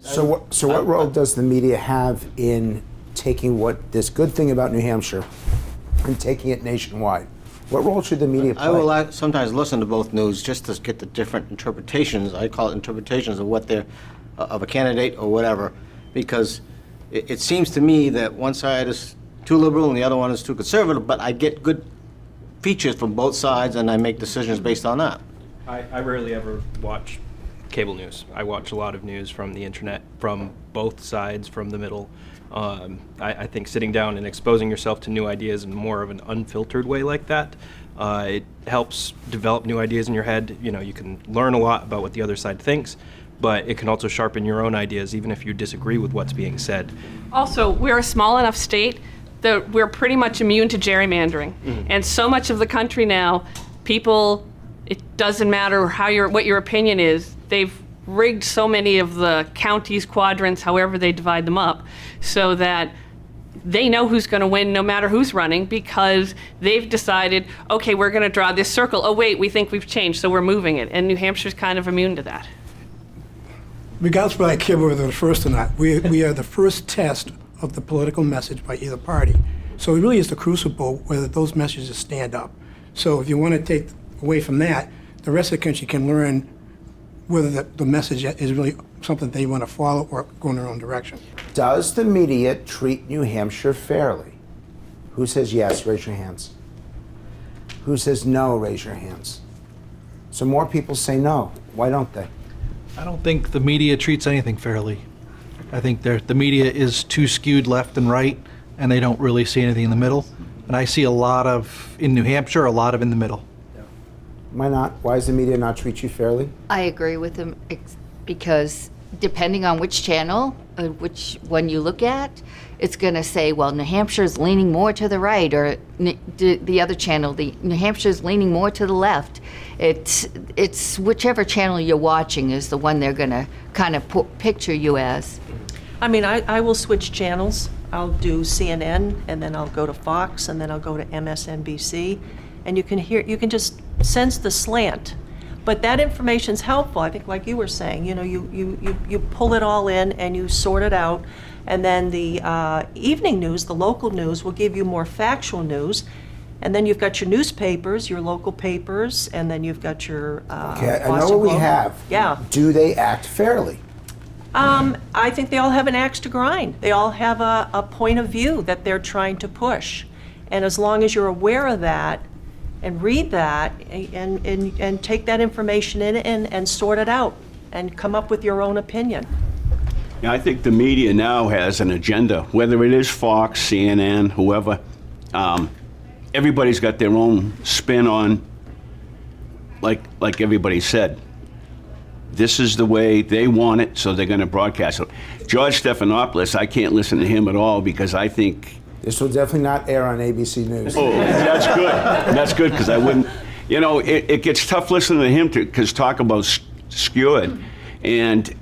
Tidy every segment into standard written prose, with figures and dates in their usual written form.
So what role does the media have in taking this good thing about New Hampshire and taking it nationwide? What role should the media play? I will sometimes listen to both news just to get the different interpretations. I call it interpretations of what they're of a candidate or whatever, because it seems to me that one side is too liberal and the other one is too conservative. But I get good features from both sides, and I make decisions based on that. I rarely ever watch cable news. I watch a lot of news from the internet, from both sides, from the middle. I think sitting down and exposing yourself to new ideas in more of an unfiltered way like that, it helps develop new ideas in your head. You know, you can learn a lot about what the other side thinks, but it can also sharpen your own ideas, even if you disagree with what's being said. Also, we're a small enough state that we're pretty much immune to gerrymandering. Mm-hmm. And so much of the country now, people, it doesn't matter what your opinion is, they've rigged so many of the counties, quadrants, however they divide them up, so that they know who's going to win no matter who's running, because they've decided, okay, we're going to draw this circle. Oh, wait, we think we've changed, so we're moving it. And New Hampshire's kind of immune to that. Regardless of whether I care whether they're the first or not, we are the first test of the political message by either party. So it really is the crucible whether those messages stand up. So if you want to take away from that, the rest of the country can learn whether the message is really something they want to follow or go in their own direction. Does the media treat New Hampshire fairly? Who says yes? Raise your hands. Who says no? Raise your hands. So more people say no. Why don't they? I don't think the media treats anything fairly. I think the media is too skewed left and right, and they don't really see anything in the middle. And I see a lot of, in New Hampshire, a lot of in the middle. Why not? Why does the media not treat you fairly? I agree with him because depending on which channel, which one you look at, it's going to say, well, New Hampshire's leaning more to the right, or the other channel, the New Hampshire's leaning more to the left. It's whichever channel you're watching is the one they're going to kind of picture you as. I mean, I will switch channels. I'll do CNN, and then I'll go to Fox, and then I'll go to MSNBC, and you can just sense the slant. But that information's helpful. I think, like you were saying, you know, you pull it all in and you sort it out, and then the evening news, the local news, will give you more factual news. And then you've got your newspapers, your local papers, and then you've got your okay, I know what we have. Yeah. Do they act fairly? I think they all have an axe to grind. They all have a point of view that they're trying to push. And as long as you're aware of that and read that and take that information in and sort it out and come up with your own opinion. Yeah, I think the media now has an agenda, whether it is Fox, CNN, whoever. Everybody's got their own spin on, like everybody said. This is the way they want it, so they're going to broadcast it. George Stephanopoulos, I can't listen to him at all because I think... This will definitely not air on ABC News. Oh, that's good. That's good, because I wouldn't... You know, it gets tough listening to him because talk about skewed, and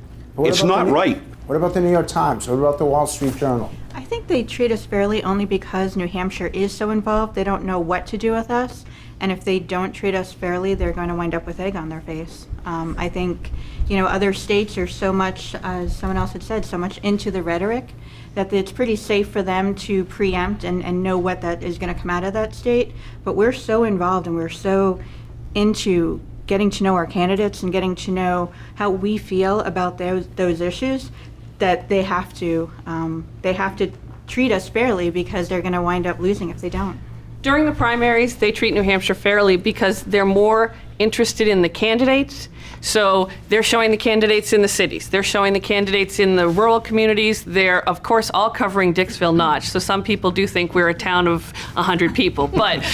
it's not right. What about the New York Times? What about the Wall Street Journal? I think they treat us fairly only because New Hampshire is so involved. They don't know what to do with us. And if they don't treat us fairly, they're going to wind up with egg on their face. I think, you know, other states are so much, as someone else had said, so much into the rhetoric that it's pretty safe for them to preempt and know what that is going to come out of that state. But we're so involved and we're so into getting to know our candidates and getting to know how we feel about those issues that they have to treat us fairly, because they're going to wind up losing if they don't. During the primaries, they treat New Hampshire fairly because they're more interested in the candidates. So they're showing the candidates in the cities. They're showing the candidates in the rural communities. They're, of course, all covering Dixville Notch. So some people do think we're a town of 100 people. But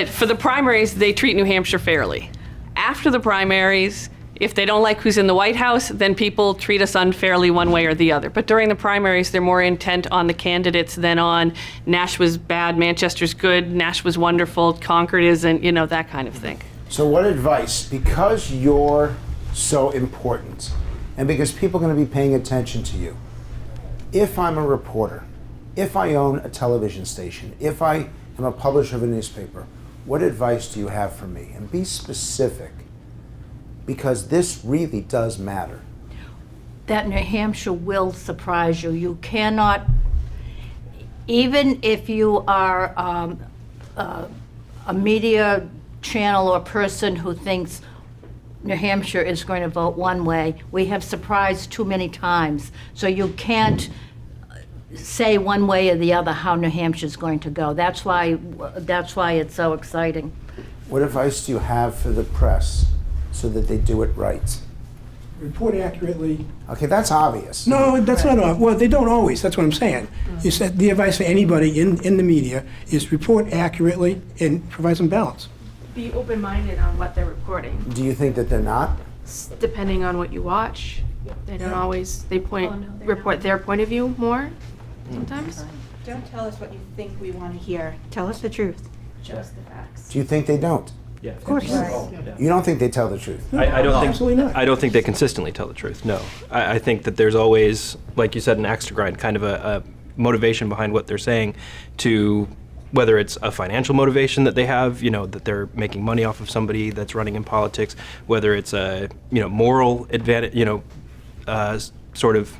for the primaries, they treat New Hampshire fairly. After the primaries, if they don't like who's in the White House, then people treat us unfairly one way or the other. But during the primaries, they're more intent on the candidates than on Nashua's bad, Manchester's good, Nashua's wonderful, Concord isn't, you know, that kind of thing. So what advice, because you're so important and because people are going to be paying attention to you, if I'm a reporter, if I own a television station, if I am a publisher of a newspaper, what advice do you have for me? And be specific, because this really does matter. that New Hampshire will surprise you. You cannot, even if you are a media channel or person who thinks New Hampshire is going to vote one way, we have surprised too many times. So you can't say one way or the other how New Hampshire's going to go. That's why it's so exciting. What advice do you have for the press so that they do it right? Report accurately. Okay, that's obvious. No, that's not obvious. Well, they don't always. That's what I'm saying. You said the advice for anybody in the media is report accurately and provide some balance. Be open-minded on what they're reporting. Do you think that they're not? Depending on what you watch, they don't always, report their point of view more sometimes. Don't tell us what you think we want to hear. Tell us the truth. Just the facts. Do you think they don't? Yeah. Of course. You don't think they tell the truth? I don't think absolutely not. I don't think they consistently tell the truth. No, I think that there's always, like you said, an axe to grind, kind of a motivation behind what they're saying, to whether it's a financial motivation that they have, that they're making money off of somebody that's running in politics, whether it's a moral advantage, sort of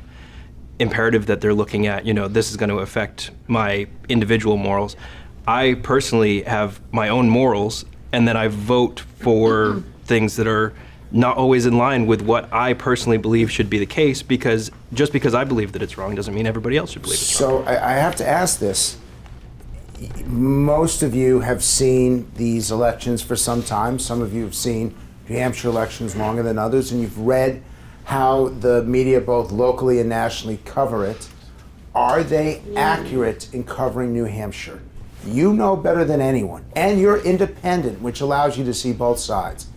imperative that they're looking at. This is going to affect my individual morals. I personally have my own morals, and then I vote for things that are not always in line with what I personally believe should be the case, because just because I believe that it's wrong doesn't mean everybody else should believe it's wrong. So I have to ask this. Most of you have seen these elections for some time. Some of you have seen New Hampshire elections longer than others, and you've read how the media, both locally and nationally, cover it. Are they accurate in covering New Hampshire? You know better than anyone, and you're independent, which allows you to see both sides.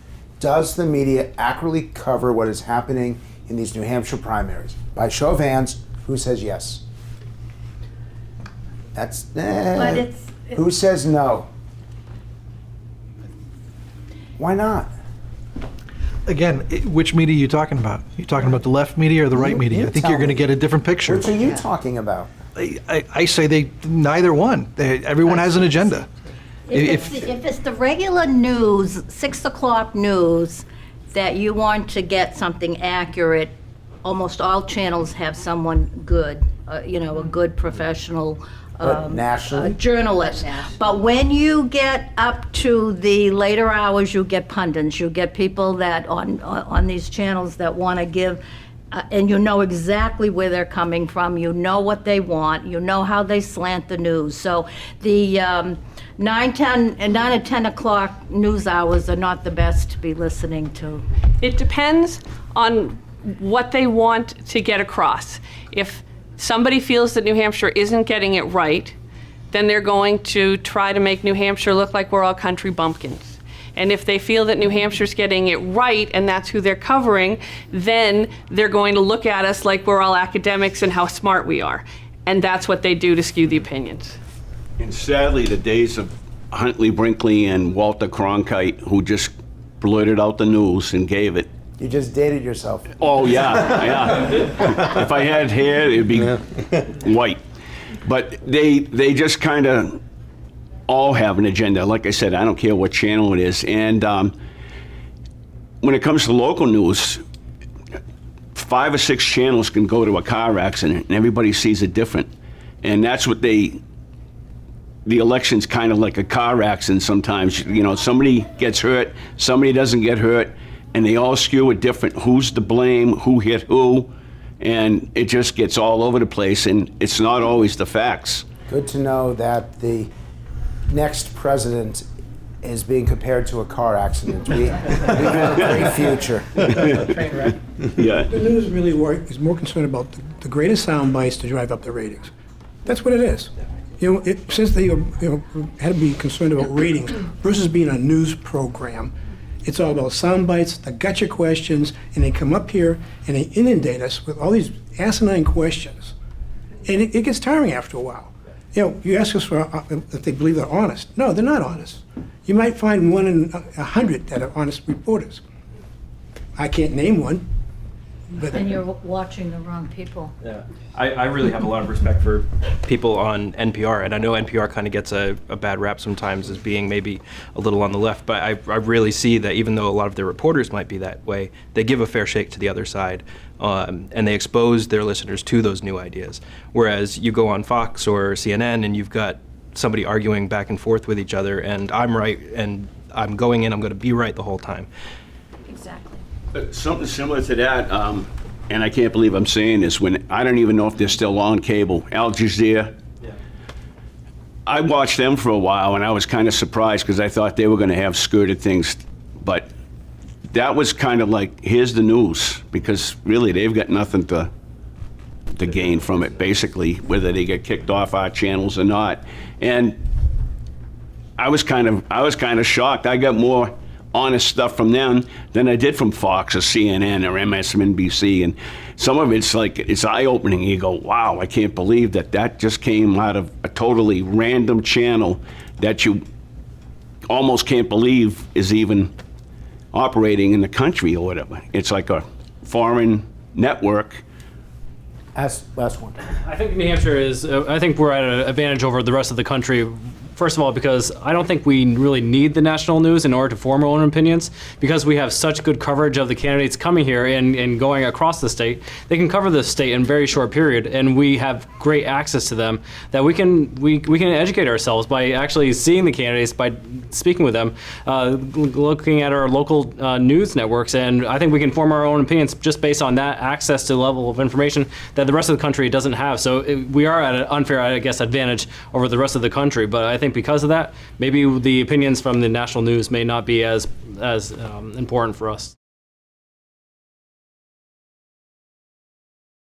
Does the media accurately cover what is happening in these New Hampshire primaries? By show of hands, who says yes? That's, But it's who says no? Why not? Again, which media are you talking about? You talking about the left media or the right media? I think tell you're going to me. get a different picture. Which are you talking about? I say neither one. Everyone has an agenda. If it's the regular news, 6 o'clock news, that you want to get something accurate, almost all channels have someone good, a good professional But nationally? journalist. But when you get up to the later hours, you get pundits, you get people that on these channels that want to give, and you know exactly where they're coming from, you know what they want, you know how they slant the news. So the 9 or 10 o'clock news hours are not the best to be listening to. It depends on what they want to get across. If somebody feels that New Hampshire isn't getting it right, then they're going to try to make New Hampshire look like we're all country bumpkins. And if they feel that New Hampshire's getting it right and that's who they're covering, then they're going to look at us like we're all academics and how smart we are. And that's what they do to skew the opinions. And sadly, the days of Huntley Brinkley and Walter Cronkite, who just blurted out the news and gave it. You just dated yourself. Oh, yeah. If I had hair, it'd be white. But they just kind of all have an agenda. Like I said, I don't care what channel it is. And when it comes to local news, 5 or 6 channels can go to a car accident, and everybody sees it different. And that's what the election's kind of like a car accident sometimes. Somebody gets hurt, somebody doesn't get hurt, and they all skew it different. Who's to blame, who hit who, and it just gets all over the place, and it's not always the facts. Good to know that the next president is being compared to a car accident. We have a great future. Yeah. The news really is more concerned about the greatest sound bites to drive up the ratings. That's what it is. Since they had to be concerned about ratings versus being a news program, it's all about sound bites, the gotcha questions, and they come up here and they inundate us with all these asinine questions. And it gets tiring after a while. You ask us if they believe they're honest. No, they're not honest. You might find 1 in 100 that are honest reporters. I can't name one. But And you're watching the wrong people. Yeah. I really have a lot of respect for people on NPR, and I know NPR kind of gets a bad rap sometimes as being maybe a little on the left, but I really see that even though a lot of their reporters might be that way, they give a fair shake to the other side, and they expose their listeners to those new ideas. Whereas you go on Fox or CNN and you've got somebody arguing back and forth with each other, and I'm right, and I'm going in, I'm going to be right the whole time. Exactly. Something similar to that, and I can't believe I'm saying this, when I don't even know if they're still on cable, Al Jazeera. Yeah. I watched them for a while, and I was kind of surprised because I thought they were going to have skirted things, but that was kind of like, here's the news, because really they've got nothing to gain from it, basically, whether they get kicked off our channels or not. And I was kind of shocked. I got more honest stuff from them than I did from Fox or CNN or MSNBC, and some of it's like, it's eye-opening. You go, wow, I can't believe that just came out of a totally random channel that you almost can't believe is even operating in the country or whatever. It's like a foreign network. Last one. I think New Hampshire is, I think we're at an advantage over the rest of the country. First of all, because I don't think we really need the national news in order to form our own opinions, because we have such good coverage of the candidates coming here and going across the state. They can cover the state in a very short period, and we have great access to them that we can educate ourselves by actually seeing the candidates, by speaking with them, looking at our local news networks, and I think we can form our own opinions just based on that access to the level of information that the rest of the country doesn't have. So we are at an unfair, I guess, advantage over the rest of the country, but I think because of that, maybe the opinions from the national news may not be as important for us.